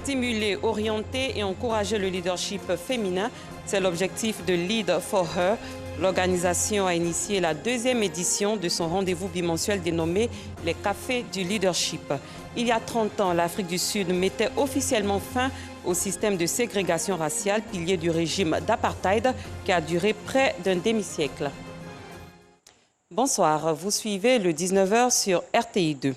Stimuler, orienter et encourager le leadership féminin, c'est l'objectif de Lead for Her. L'organisation a initié la 2e édition de son rendez-vous bimensuel dénommé les Cafés du Leadership. Il y a 30 ans, l'Afrique du Sud mettait officiellement fin au système de ségrégation raciale, pilier du régime d'apartheid qui a duré près d'un demi-siècle. Bonsoir, vous suivez le 19h sur RTI 2.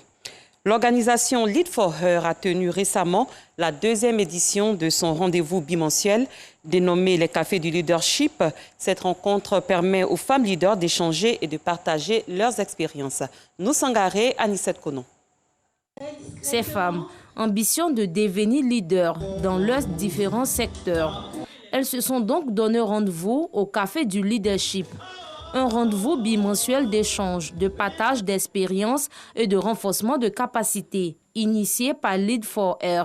L'organisation Lead for Her a tenu récemment la 2e édition de son rendez-vous bimensuel dénommé les Cafés du Leadership. Cette rencontre permet aux femmes leaders d'échanger et de partager leurs expériences. Nous Sangaré, Anissette Konon. Ces femmes ambitionnent de devenir leaders dans leurs différents secteurs. Elles se sont donc donné rendez-vous au Café du Leadership. Un rendez-vous bimensuel d'échange, de partage d'expériences et de renforcement de capacités, initié par Lead for Her.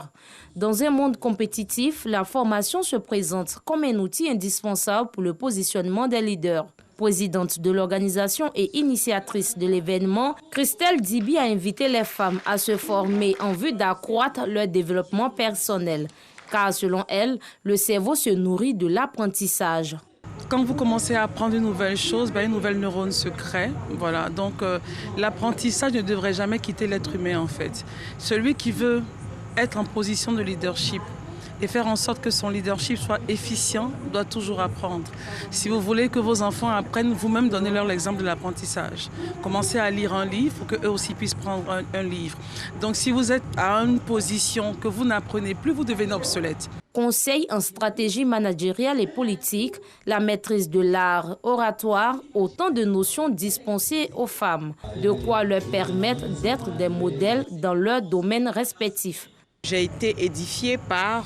Dans un monde compétitif, la formation se présente comme un outil indispensable pour le positionnement des leaders. Présidente de l'organisation et initiatrice de l'événement, Christelle Dibi a invité les femmes à se former en vue d'accroître leur développement personnel. Car selon elle, le cerveau se nourrit de l'apprentissage. Quand vous commencez à apprendre une nouvelle chose, une nouvelle neurone se crée. Voilà. Donc l'apprentissage ne devrait jamais quitter l'être humain en fait. Celui qui veut être en position de leadership et faire en sorte que son leadership soit efficient doit toujours apprendre. Si vous voulez que vos enfants apprennent, vous-même donnez-leur l'exemple de l'apprentissage. Commencez à lire un livre pour qu'eux aussi puissent prendre un livre. Donc si vous êtes à une position que vous n'apprenez plus, vous devenez obsolète. Conseil en stratégie managériale et politique, la maîtrise de l'art oratoire, autant de notions dispensées aux femmes, de quoi leur permettre d'être des modèles dans leur domaine respectif. J'ai été édifiée par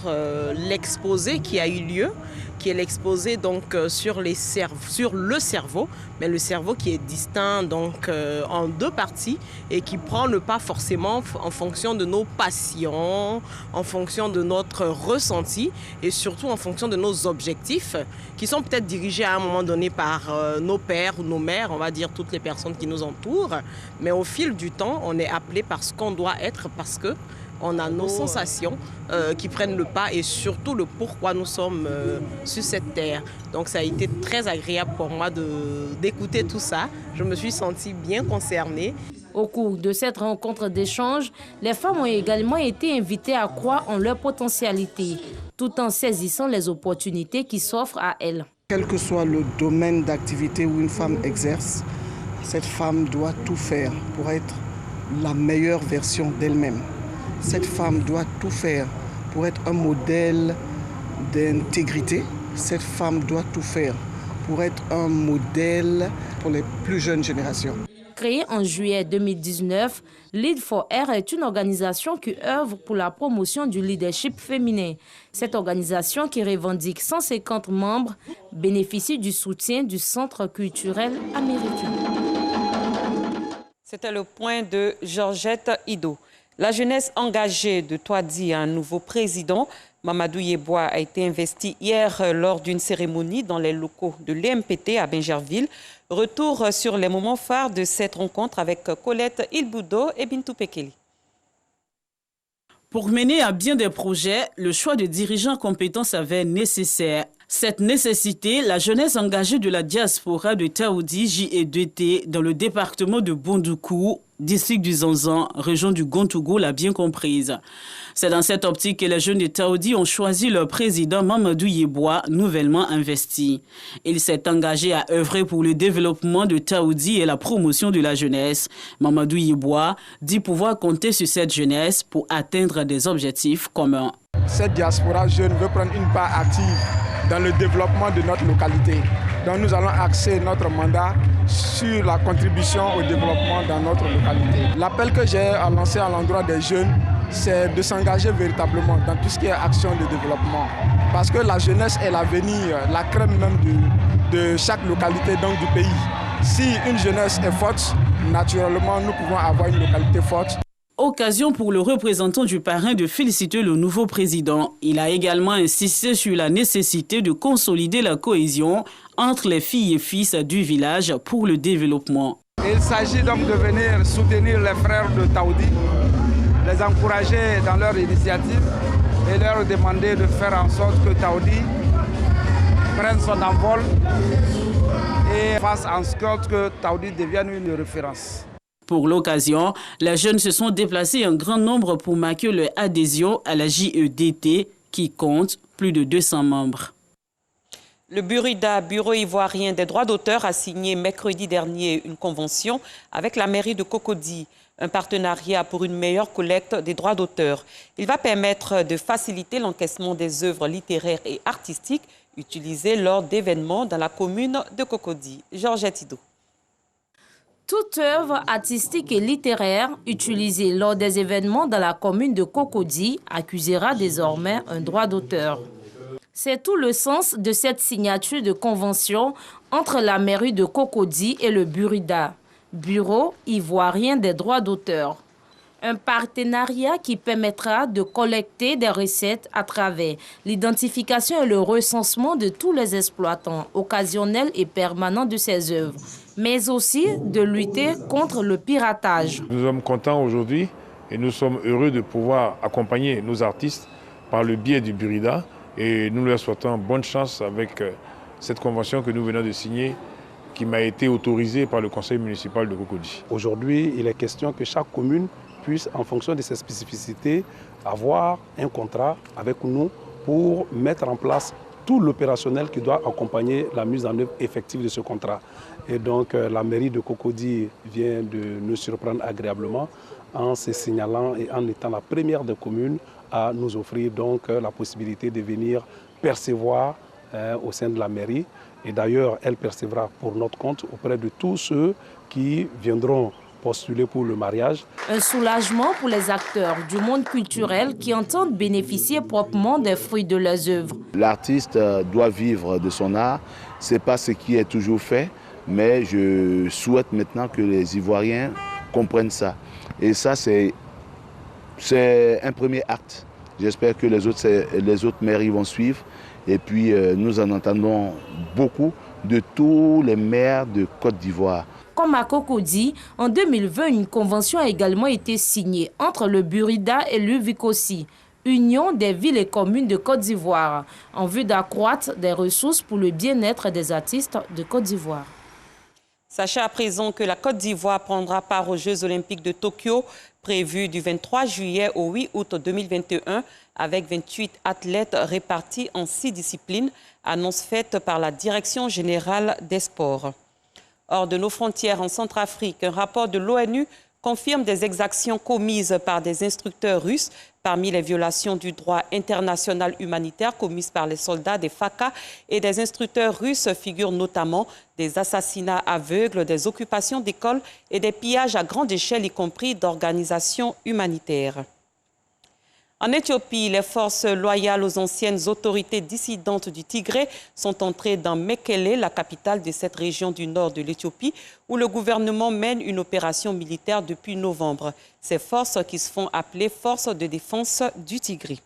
l'exposé qui a eu lieu, qui est l'exposé donc sur le cerveau, mais le cerveau qui est distinct donc en 2 parties et qui prend le pas forcément en fonction de nos passions, en fonction de notre ressenti et surtout en fonction de nos objectifs qui sont peut-être dirigés à un moment donné par nos pères ou nos mères, on va dire toutes les personnes qui nous entourent, mais au fil du temps, on est appelé par ce qu'on doit être parce que on a nos sensations qui prennent le pas et surtout le pourquoi nous sommes sur cette terre. Donc ça a été très agréable pour moi d'écouter tout ça. Je me suis sentie bien concernée. Au cours de cette rencontre d'échange, les femmes ont également été invitées à croire en leur potentialité, tout en saisissant les opportunités qui s'offrent à elles. Quel que soit le domaine d'activité où une femme exerce, cette femme doit tout faire pour être la meilleure version d'elle-même. Cette femme doit tout faire pour être un modèle d'intégrité. Cette femme doit tout faire pour être un modèle pour les plus jeunes générations. Créée en juillet 2019, Lead for Her est une organisation qui œuvre pour la promotion du leadership féminin. Cette organisation, qui revendique 150 membres, bénéficie du soutien du Centre culturel américain. C'était le point de Georgette Ido. La jeunesse engagée de Toadi a un nouveau président. Mamadou Yeboah a été investi hier lors d'une cérémonie dans les locaux de l'EMPT à Bingerville. Retour sur les moments phares de cette rencontre avec Colette Ilboudo et Bintou Pekeli. Pour mener à bien des projets, le choix de dirigeants compétents s'avère nécessaire. Cette nécessité, la jeunesse engagée de la diaspora de Taoudi, JE2T, dans le département de Bondoukou, district du Zanzan, région du Gontougou, l'a bien comprise. C'est dans cette optique que les jeunes de Taoudi ont choisi leur président Mamadou Yeboah, nouvellement investi. Il s'est engagé à œuvrer pour le développement de Taoudi et la promotion de la jeunesse. Mamadou Yeboah dit pouvoir compter sur cette jeunesse pour atteindre des objectifs communs. Cette diaspora jeune veut prendre une part active dans le développement de notre localité. Donc nous allons axer notre mandat sur la contribution au développement dans notre localité. L'appel que j'ai lancé à l'endroit des jeunes, c'est de s'engager véritablement dans tout ce qui est action de développement. Parce que la jeunesse est l'avenir, la crème même de chaque localité donc du pays. Si une jeunesse est forte, naturellement nous pouvons avoir une localité forte. Occasion pour le représentant du parrain de féliciter le nouveau président. Il a également insisté sur la nécessité de consolider la cohésion entre les filles et fils du village pour le développement. Il s'agit donc de venir soutenir les frères de Taoudi, les encourager dans leur initiative et leur demander de faire en sorte que Taoudi prenne son envol et fasse en sorte que Taoudi devienne une référence. Pour l'occasion, les jeunes se sont déplacés en grand nombre pour marquer leur adhésion à la JEDT qui compte plus de 200 membres. Le Burida, Bureau ivoirien des droits d'auteur, a signé mercredi dernier une convention avec la mairie de Cocody, un partenariat pour une meilleure collecte des droits d'auteur. Il va permettre de faciliter l'encaissement des œuvres littéraires et artistiques utilisées lors d'événements dans la commune de Cocody. Georgette Ido. Toute œuvre artistique et littéraire utilisée lors des événements dans la commune de Cocody accusera désormais un droit d'auteur. C'est tout le sens de cette signature de convention entre la mairie de Cocody et le Burida, Bureau ivoirien des droits d'auteur. Un partenariat qui permettra de collecter des recettes à travers l'identification et le recensement de tous les exploitants occasionnels et permanents de ces œuvres, mais aussi de lutter contre le piratage. Nous sommes contents aujourd'hui et nous sommes heureux de pouvoir accompagner nos artistes par le biais du Burida et nous leur souhaitons bonne chance avec cette convention que nous venons de signer qui m'a été autorisée par le conseil municipal de Cocody. Aujourd'hui, il est question que chaque commune puisse, en fonction de ses spécificités, avoir un contrat avec nous pour mettre en place tout l'opérationnel qui doit accompagner la mise en œuvre effective de ce contrat. Et donc la mairie de Cocody vient de nous surprendre agréablement en se signalant et en étant la première des communes à nous offrir donc la possibilité de venir percevoir au sein de la mairie. Et d'ailleurs, elle percevra pour notre compte auprès de tous ceux qui viendront postuler pour le mariage. Un soulagement pour les acteurs du monde culturel qui entendent bénéficier proprement des fruits de leurs œuvres. L'artiste doit vivre de son art. Ce n'est pas ce qui est toujours fait, mais je souhaite maintenant que les Ivoiriens comprennent ça. Et ça, c'est un premier acte. J'espère que les autres mairies vont suivre. Et puis, nous en entendons beaucoup de tous les maires de Côte d'Ivoire. Comme à Cocody, en 2020, une convention a également été signée entre le Burida et l'UVICOSI, Union des villes et communes de Côte d'Ivoire, en vue d'accroître des ressources pour le bien-être des artistes de Côte d'Ivoire. Sachez à présent que la Côte d'Ivoire prendra part aux Jeux olympiques de Tokyo, prévus du 23 juillet au 8 août 2021, avec 28 athlètes répartis en 6 disciplines, annonce faite par la Direction générale des sports. Hors de nos frontières en Centrafrique, un rapport de l'ONU confirme des exactions commises par des instructeurs russes. Parmi les violations du droit international humanitaire commises par les soldats des FACA et des instructeurs russes figurent notamment des assassinats aveugles, des occupations d'écoles et des pillages à grande échelle, y compris d'organisations humanitaires. En Éthiopie, les forces loyales aux anciennes autorités dissidentes du Tigré sont entrées dans Mekele, la capitale de cette région du nord de l'Éthiopie, où le gouvernement mène une opération militaire depuis novembre. Ces forces qui se font appeler Forces de défense du Tigré.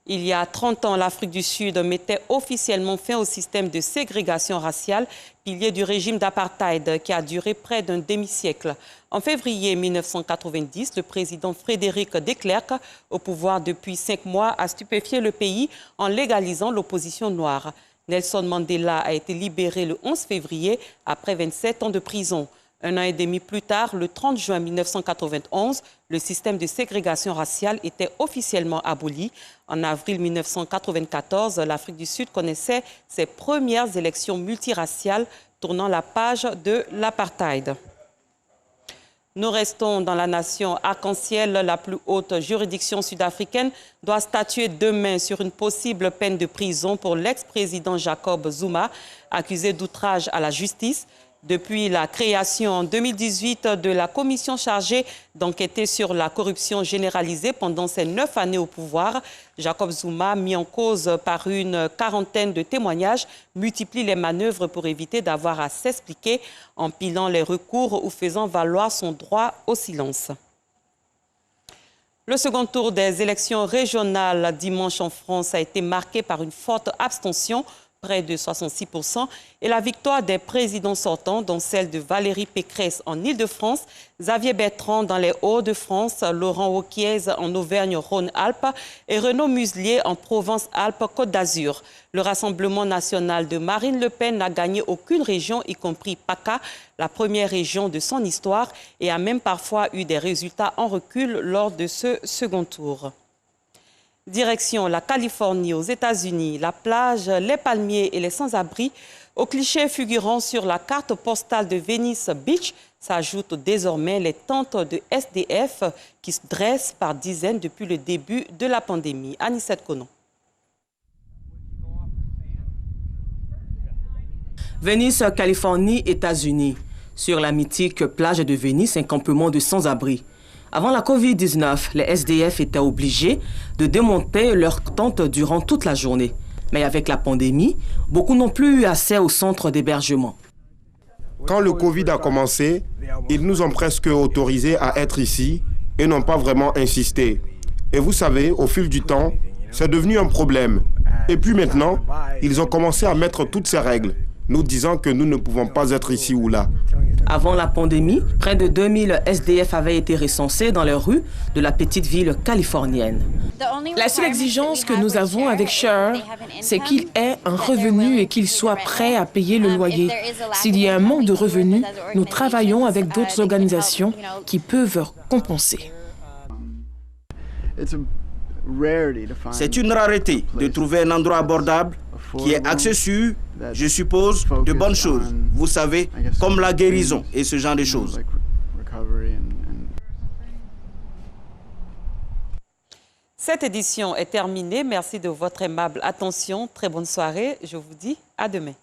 Il y a 30 ans, l'Afrique du Sud mettait officiellement fin au système de ségrégation raciale, pilier du régime d'apartheid qui a duré près d'un demi-siècle. En février 1990, le président Frédéric de Klerk, au pouvoir depuis 5 mois, a stupéfié le pays en légalisant l'opposition noire. Nelson Mandela a été libéré le 11 février après 27 ans de prison. Un an et demi plus tard, le 30 juin 1991, le système de ségrégation raciale était officiellement aboli. En avril 1994, l'Afrique du Sud connaissait ses premières élections multiraciales, tournant la page de l'apartheid. Nous restons dans la nation arc-en-ciel. La plus haute juridiction sud-africaine doit statuer demain sur une possible peine de prison pour l'ex-président Jacob Zuma, accusé d'outrage à la justice. Depuis la création en 2018 de la commission chargée d'enquêter sur la corruption généralisée pendant ses 9 années au pouvoir, Jacob Zuma, mis en cause par une quarantaine de témoignages, multiplie les manœuvres pour éviter d'avoir à s'expliquer, empilant les recours ou faisant valoir son droit au silence. Le second tour des élections régionales dimanche en France a été marqué par une forte abstention, près de 66%, et la victoire des présidents sortants, dont celle de Valérie Pécresse en Île-de-France, Xavier Bertrand dans les Hauts-de-France, Laurent Wauquiez en Auvergne-Rhône-Alpes et Renaud Muselier en Provence-Alpes-Côte d'Azur. Le Rassemblement national de Marine Le Pen n'a gagné aucune région, y compris PACA, la première région de son histoire, et a même parfois eu des résultats en recul lors de ce second tour. Direction la Californie, aux États-Unis, la plage, les palmiers et les sans-abri, aux clichés figurant sur la carte postale de Venice Beach, s'ajoutent désormais les tentes de SDF qui se dressent par dizaines depuis le début de la pandémie. Anissette Konon. Venice, Californie, États-Unis. Sur la mythique plage de Venise, un campement de sans-abri. Avant la Covid-19, les SDF étaient obligés de démonter leurs tentes durant toute la journée. Mais avec la pandémie, beaucoup n'ont plus eu accès au centre d'hébergement. Quand le Covid a commencé, ils nous ont presque autorisés à être ici et n'ont pas vraiment insisté. Et vous savez, au fil du temps, c'est devenu un problème. Et puis maintenant, ils ont commencé à mettre toutes ces règles, nous disant que nous ne pouvons pas être ici ou là. Avant la pandémie, près de 2000 SDF avaient été recensés dans les rues de la petite ville californienne. La seule exigence que nous avons avec Share, c'est qu'il ait un revenu et qu'il soit prêt à payer le loyer. S'il y a un manque de revenus, nous travaillons avec d'autres organisations qui peuvent compenser. C'est une rareté de trouver un endroit abordable qui est axé sur, je suppose, de bonnes choses. Vous savez, comme la guérison et ce genre de choses. Cette édition est terminée. Merci de votre aimable attention. Très bonne soirée. Je vous dis à demain.